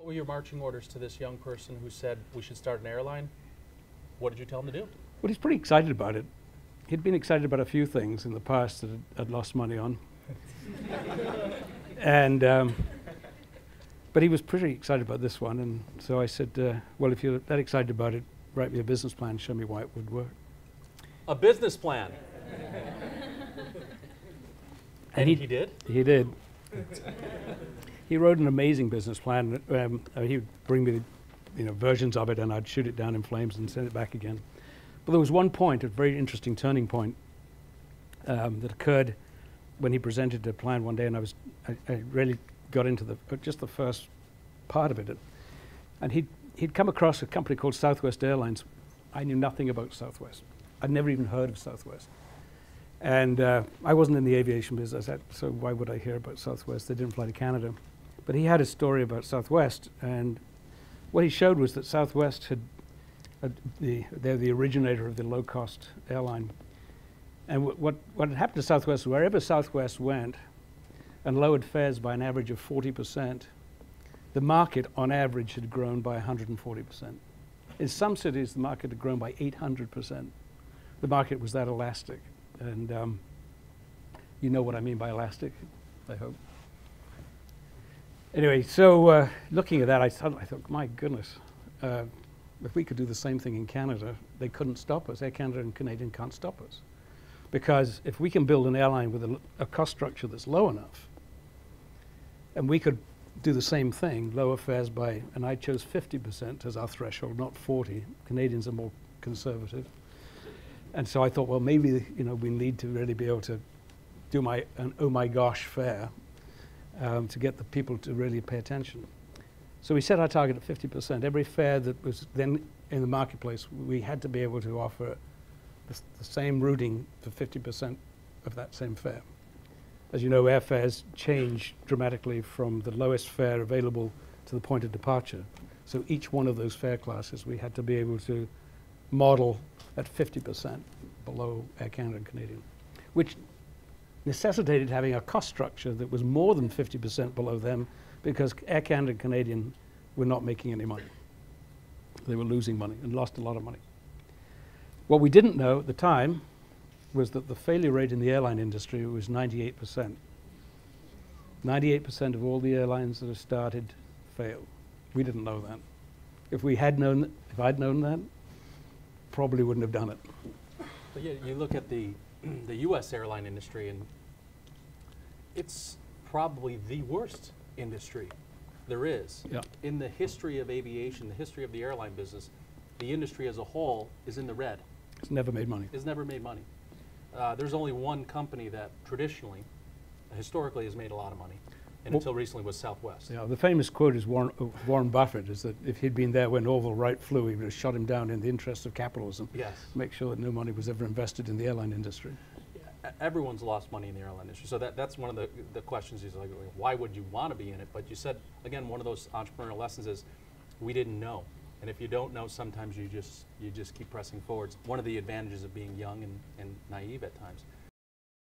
were your marching orders to this young person who said we should start an airline? What did you tell him to do? Well, he's pretty excited about it. He'd been excited about a few things in the past that I'd lost money on. And, but he was pretty excited about this one. And so I said, well, if you're that excited about it, write me a business plan, show me why it would work. A business plan. And he did? He did. He wrote an amazing business plan. He would bring me versions of it, and I'd shoot it down in flames and send it back again. But there was one point, a very interesting turning point, that occurred when he presented the plan one day, and I really got into just the first part of it. And he'd come across a company called Southwest Airlines. I knew nothing about Southwest. I'd never even heard of Southwest. And I wasn't in the aviation business, so why would I hear about Southwest? They didn't fly to Canada. But he had a story about Southwest, and what he showed was that Southwest they're the originator of the low-cost airline. And what had happened to Southwest, wherever Southwest went and lowered fares by an average of 40%, the market on average had grown by 140%. In some cities, the market had grown by 800%. The market was that elastic. And you know what I mean by elastic, I hope. Anyway, so looking at that, I thought, my goodness, if we could do the same thing in Canada, they couldn't stop us. Air Canada and Canadian can't stop us. Because if we can build an airline with a cost structure that's low enough, and we could do the same thing, lower fares by, and I chose 50% as our threshold, not 40. Canadians are more conservative. And so I thought, well, maybe we need to really be able to do an oh my gosh fare to get the people to really pay attention. So we set our target at 50%. Every fare that was then in the marketplace, we had to be able to offer the same routing for 50% of that same fare. As you know, airfares change dramatically from the lowest fare available to the point of departure. So each one of those fare classes, we had to be able to model at 50% below Air Canada and Canadian, which necessitated having a cost structure that was more than 50% below them, because Air Canada and Canadian were not making any money. They were losing money and lost a lot of money. What we didn't know at the time was that the failure rate in the airline industry was 98%. 98% of all the airlines that have started failed. We didn't know that. If I'd known that, probably wouldn't have done it. But yeah, you look at the U.S. airline industry, and it's probably the worst industry there is. Yeah. In the history of aviation, the history of the airline business, the industry as a whole is in the red. It's never made money. It's never made money. There's only one company that traditionally, historically, has made a lot of money, and until recently was Southwest. Yeah, the famous quote is Warren Buffett, is that if he'd been there when Orville Wright flew, he would have shot him down in the interest of capitalism. Yes. Make sure that no money was ever invested in the airline industry. Yeah, everyone's lost money in the airline industry. So that's one of the questions is like, why would you want to be in it? But you said, again, one of those entrepreneurial lessons is we didn't know. And if you don't know, sometimes you just keep pressing forwards. One of the advantages of being young and naive at times.